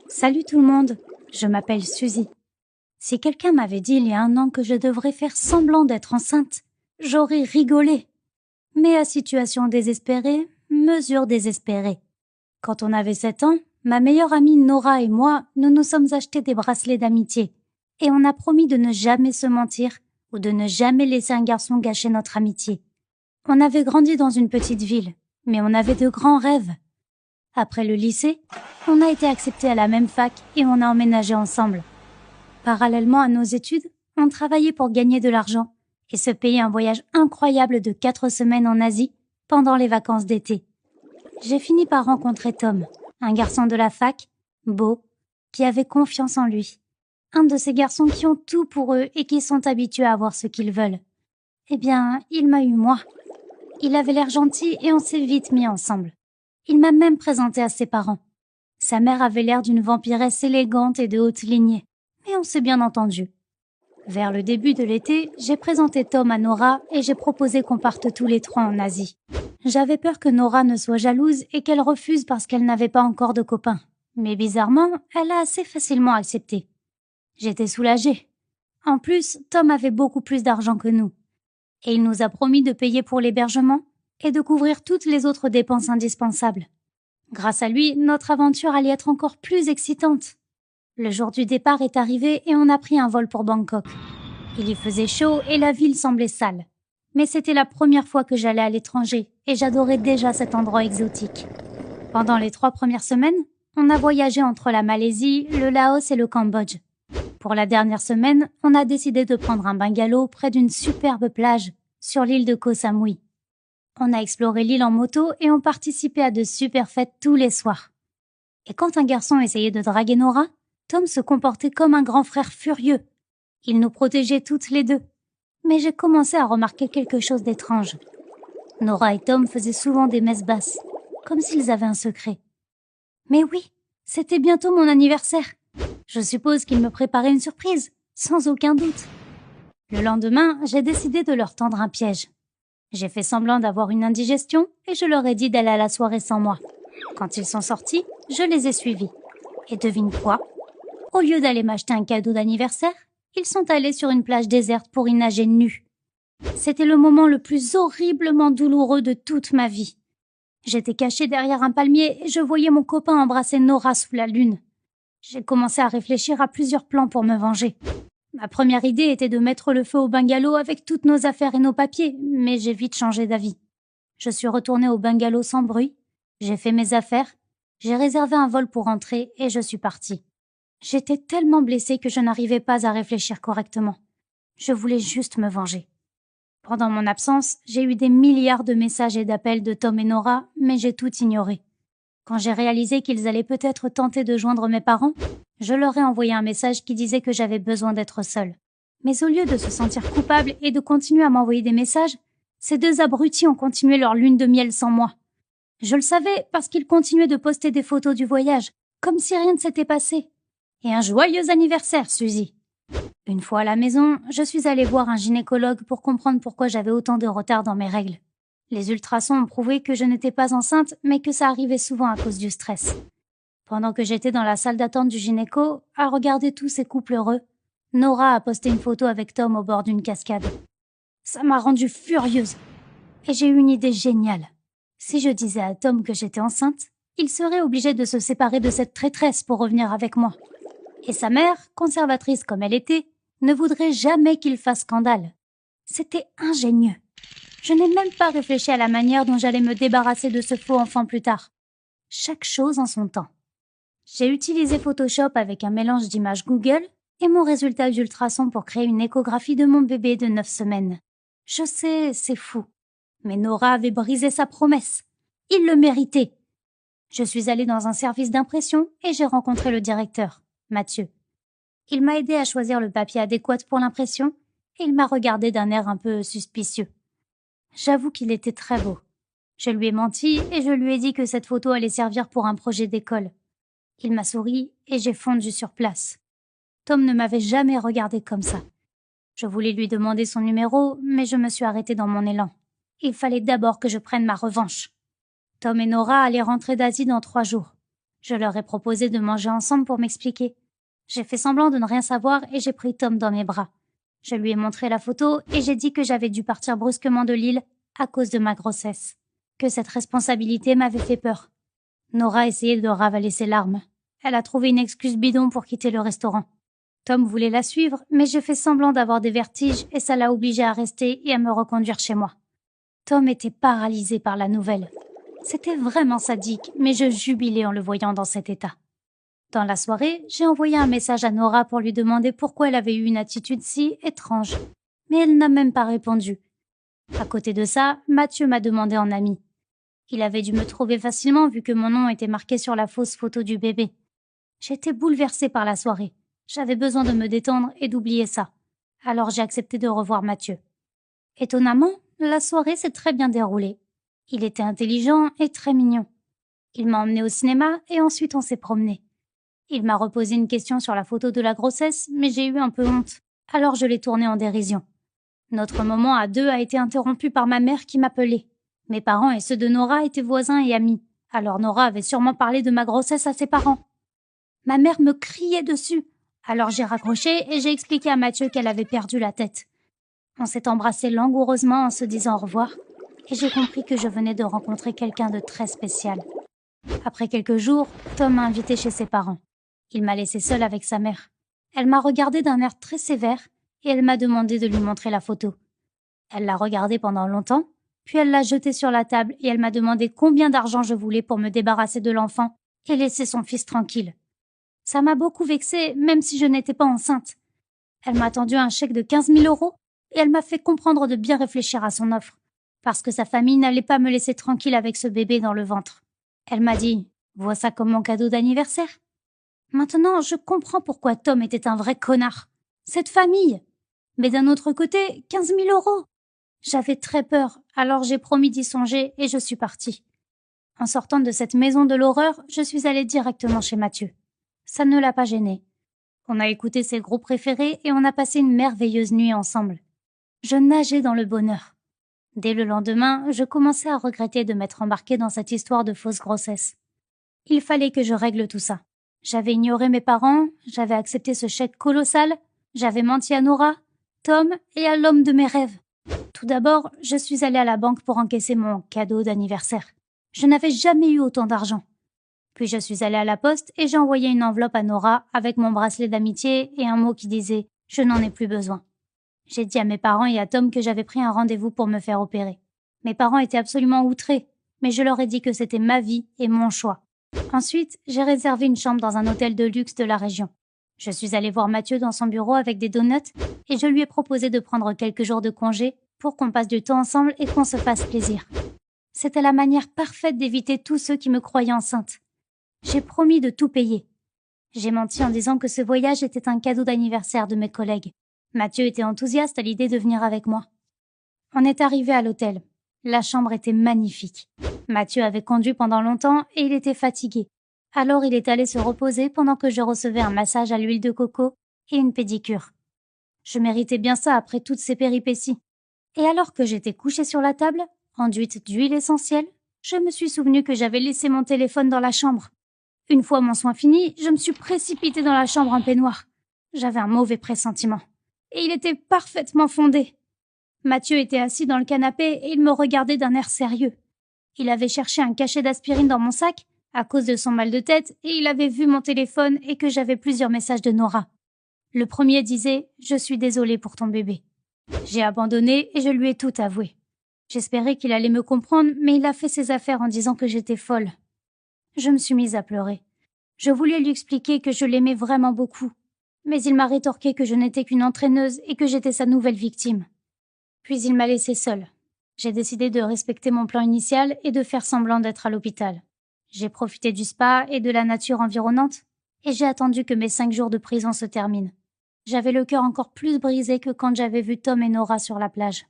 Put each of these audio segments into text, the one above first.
Salut tout le monde, je m'appelle Suzy. Si quelqu'un m'avait dit il y a 1 an que je devrais faire semblant d'être enceinte, j'aurais rigolé. Mais à situation désespérée, mesure désespérée. Quand on avait 7 ans, ma meilleure amie Nora et moi, nous nous sommes achetés des bracelets d'amitié. Et on a promis de ne jamais se mentir ou de ne jamais laisser un garçon gâcher notre amitié. On avait grandi dans une petite ville, mais on avait de grands rêves. Après le lycée, on a été acceptés à la même fac et on a emménagé ensemble. Parallèlement à nos études, on travaillait pour gagner de l'argent et se payer un voyage incroyable de 4 semaines en Asie pendant les vacances d'été. J'ai fini par rencontrer Tom, un garçon de la fac, beau, qui avait confiance en lui. Un de ces garçons qui ont tout pour eux et qui sont habitués à avoir ce qu'ils veulent. Eh bien, il m'a eu moi. Il avait l'air gentil et on s'est vite mis ensemble. Il m'a même présenté à ses parents. Sa mère avait l'air d'une vampiresse élégante et de haute lignée, mais on s'est bien entendu. Vers le début de l'été, j'ai présenté Tom à Nora et j'ai proposé qu'on parte tous les 3 en Asie. J'avais peur que Nora ne soit jalouse et qu'elle refuse parce qu'elle n'avait pas encore de copain. Mais bizarrement, elle a assez facilement accepté. J'étais soulagée. En plus, Tom avait beaucoup plus d'argent que nous. Et il nous a promis de payer pour l'hébergement et de couvrir toutes les autres dépenses indispensables. Grâce à lui, notre aventure allait être encore plus excitante. Le jour du départ est arrivé et on a pris un vol pour Bangkok. Il y faisait chaud et la ville semblait sale. Mais c'était la première fois que j'allais à l'étranger et j'adorais déjà cet endroit exotique. Pendant les 3 premières semaines, on a voyagé entre la Malaisie, le Laos et le Cambodge. Pour la dernière semaine, on a décidé de prendre un bungalow près d'une superbe plage sur l'île de Koh Samui. On a exploré l'île en moto et on participait à de super fêtes tous les soirs. Et quand un garçon essayait de draguer Nora, Tom se comportait comme un grand frère furieux. Il nous protégeait toutes les deux. Mais j'ai commencé à remarquer quelque chose d'étrange. Nora et Tom faisaient souvent des messes basses, comme s'ils avaient un secret. Mais oui, c'était bientôt mon anniversaire. Je suppose qu'ils me préparaient une surprise, sans aucun doute. Le lendemain, j'ai décidé de leur tendre un piège. J'ai fait semblant d'avoir une indigestion et je leur ai dit d'aller à la soirée sans moi. Quand ils sont sortis, je les ai suivis. Et devine quoi ? Au lieu d'aller m'acheter un cadeau d'anniversaire, ils sont allés sur une plage déserte pour y nager nus. C'était le moment le plus horriblement douloureux de toute ma vie. J'étais cachée derrière un palmier et je voyais mon copain embrasser Nora sous la lune. J'ai commencé à réfléchir à plusieurs plans pour me venger. Ma première idée était de mettre le feu au bungalow avec toutes nos affaires et nos papiers, mais j'ai vite changé d'avis. Je suis retournée au bungalow sans bruit, j'ai fait mes affaires, j'ai réservé un vol pour rentrer et je suis partie. J'étais tellement blessée que je n'arrivais pas à réfléchir correctement. Je voulais juste me venger. Pendant mon absence, j'ai eu des milliards de messages et d'appels de Tom et Nora, mais j'ai tout ignoré. Quand j'ai réalisé qu'ils allaient peut-être tenter de joindre mes parents, je leur ai envoyé un message qui disait que j'avais besoin d'être seule. Mais au lieu de se sentir coupable et de continuer à m'envoyer des messages, ces 2 abrutis ont continué leur lune de miel sans moi. Je le savais parce qu'ils continuaient de poster des photos du voyage, comme si rien ne s'était passé. Et un joyeux anniversaire, Suzy. Une fois à la maison, je suis allée voir un gynécologue pour comprendre pourquoi j'avais autant de retard dans mes règles. Les ultrasons ont prouvé que je n'étais pas enceinte, mais que ça arrivait souvent à cause du stress. Pendant que j'étais dans la salle d'attente du gynéco, à regarder tous ces couples heureux, Nora a posté une photo avec Tom au bord d'une cascade. Ça m'a rendue furieuse. Et j'ai eu une idée géniale. Si je disais à Tom que j'étais enceinte, il serait obligé de se séparer de cette traîtresse pour revenir avec moi. Et sa mère, conservatrice comme elle était, ne voudrait jamais qu'il fasse scandale. C'était ingénieux. Je n'ai même pas réfléchi à la manière dont j'allais me débarrasser de ce faux enfant plus tard. Chaque chose en son temps. J'ai utilisé Photoshop avec un mélange d'images Google et mon résultat d'ultrason pour créer une échographie de mon bébé de 9 semaines. Je sais, c'est fou. Mais Nora avait brisé sa promesse. Il le méritait. Je suis allée dans un service d'impression et j'ai rencontré le directeur, Mathieu. Il m'a aidé à choisir le papier adéquat pour l'impression et il m'a regardé d'un air un peu suspicieux. J'avoue qu'il était très beau. Je lui ai menti et je lui ai dit que cette photo allait servir pour un projet d'école. Il m'a souri et j'ai fondu sur place. Tom ne m'avait jamais regardé comme ça. Je voulais lui demander son numéro, mais je me suis arrêtée dans mon élan. Il fallait d'abord que je prenne ma revanche. Tom et Nora allaient rentrer d'Asie dans 3 jours. Je leur ai proposé de manger ensemble pour m'expliquer. J'ai fait semblant de ne rien savoir et j'ai pris Tom dans mes bras. Je lui ai montré la photo et j'ai dit que j'avais dû partir brusquement de l'île à cause de ma grossesse. Que cette responsabilité m'avait fait peur. Nora essayait de ravaler ses larmes. Elle a trouvé une excuse bidon pour quitter le restaurant. Tom voulait la suivre, mais j'ai fait semblant d'avoir des vertiges et ça l'a obligé à rester et à me reconduire chez moi. Tom était paralysé par la nouvelle. C'était vraiment sadique, mais je jubilais en le voyant dans cet état. Dans la soirée, j'ai envoyé un message à Nora pour lui demander pourquoi elle avait eu une attitude si étrange. Mais elle n'a même pas répondu. À côté de ça, Mathieu m'a demandé en ami. Il avait dû me trouver facilement vu que mon nom était marqué sur la fausse photo du bébé. J'étais bouleversée par la soirée. J'avais besoin de me détendre et d'oublier ça. Alors j'ai accepté de revoir Mathieu. Étonnamment, la soirée s'est très bien déroulée. Il était intelligent et très mignon. Il m'a emmené au cinéma et ensuite on s'est promené. Il m'a reposé une question sur la photo de la grossesse, mais j'ai eu un peu honte. Alors je l'ai tournée en dérision. Notre moment à deux a été interrompu par ma mère qui m'appelait. Mes parents et ceux de Nora étaient voisins et amis. Alors Nora avait sûrement parlé de ma grossesse à ses parents. Ma mère me criait dessus. Alors j'ai raccroché et j'ai expliqué à Mathieu qu'elle avait perdu la tête. On s'est embrassé langoureusement en se disant au revoir et j'ai compris que je venais de rencontrer quelqu'un de très spécial. Après quelques jours, Tom m'a invité chez ses parents. Il m'a laissé seule avec sa mère. Elle m'a regardé d'un air très sévère et elle m'a demandé de lui montrer la photo. Elle l'a regardée pendant longtemps, puis elle l'a jetée sur la table et elle m'a demandé combien d'argent je voulais pour me débarrasser de l'enfant et laisser son fils tranquille. Ça m'a beaucoup vexée, même si je n'étais pas enceinte. Elle m'a tendu un chèque de 15 000 € et elle m'a fait comprendre de bien réfléchir à son offre, parce que sa famille n'allait pas me laisser tranquille avec ce bébé dans le ventre. Elle m'a dit « Vois ça comme mon cadeau d'anniversaire ». Maintenant, je comprends pourquoi Tom était un vrai connard. Cette famille. Mais d'un autre côté, 15 000 €. J'avais très peur, alors j'ai promis d'y songer et je suis partie. En sortant de cette maison de l'horreur, je suis allée directement chez Mathieu. Ça ne l'a pas gêné. On a écouté ses groupes préférés et on a passé une merveilleuse nuit ensemble. Je nageais dans le bonheur. Dès le lendemain, je commençais à regretter de m'être embarquée dans cette histoire de fausse grossesse. Il fallait que je règle tout ça. J'avais ignoré mes parents, j'avais accepté ce chèque colossal, j'avais menti à Nora, Tom et à l'homme de mes rêves. Tout d'abord, je suis allée à la banque pour encaisser mon cadeau d'anniversaire. Je n'avais jamais eu autant d'argent. Puis je suis allée à la poste et j'ai envoyé une enveloppe à Nora avec mon bracelet d'amitié et un mot qui disait « Je n'en ai plus besoin ». J'ai dit à mes parents et à Tom que j'avais pris un rendez-vous pour me faire opérer. Mes parents étaient absolument outrés, mais je leur ai dit que c'était ma vie et mon choix. Ensuite, j'ai réservé une chambre dans un hôtel de luxe de la région. Je suis allée voir Mathieu dans son bureau avec des donuts et je lui ai proposé de prendre quelques jours de congé pour qu'on passe du temps ensemble et qu'on se fasse plaisir. C'était la manière parfaite d'éviter tous ceux qui me croyaient enceinte. J'ai promis de tout payer. J'ai menti en disant que ce voyage était un cadeau d'anniversaire de mes collègues. Mathieu était enthousiaste à l'idée de venir avec moi. On est arrivé à l'hôtel. La chambre était magnifique. Mathieu avait conduit pendant longtemps et il était fatigué. Alors il est allé se reposer pendant que je recevais un massage à l'huile de coco et une pédicure. Je méritais bien ça après toutes ces péripéties. Et alors que j'étais couchée sur la table, enduite d'huile essentielle, je me suis souvenu que j'avais laissé mon téléphone dans la chambre. Une fois mon soin fini, je me suis précipitée dans la chambre en peignoir. J'avais un mauvais pressentiment. Et il était parfaitement fondé. Mathieu était assis dans le canapé et il me regardait d'un air sérieux. Il avait cherché un cachet d'aspirine dans mon sac à cause de son mal de tête et il avait vu mon téléphone et que j'avais plusieurs messages de Nora. Le premier disait « Je suis désolée pour ton bébé ». J'ai abandonné et je lui ai tout avoué. J'espérais qu'il allait me comprendre, mais il a fait ses affaires en disant que j'étais folle. Je me suis mise à pleurer. Je voulais lui expliquer que je l'aimais vraiment beaucoup, mais il m'a rétorqué que je n'étais qu'une entraîneuse et que j'étais sa nouvelle victime. Puis il m'a laissée seule. J'ai décidé de respecter mon plan initial et de faire semblant d'être à l'hôpital. J'ai profité du spa et de la nature environnante et j'ai attendu que mes 5 jours de prison se terminent. J'avais le cœur encore plus brisé que quand j'avais vu Tom et Nora sur la plage.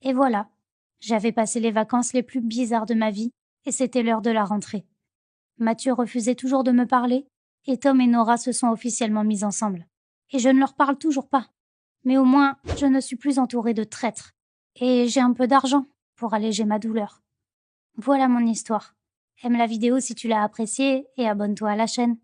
Et voilà, j'avais passé les vacances les plus bizarres de ma vie et c'était l'heure de la rentrée. Mathieu refusait toujours de me parler et Tom et Nora se sont officiellement mis ensemble. Et je ne leur parle toujours pas. Mais au moins, je ne suis plus entourée de traîtres. Et j'ai un peu d'argent pour alléger ma douleur. Voilà mon histoire. Aime la vidéo si tu l'as appréciée et abonne-toi à la chaîne.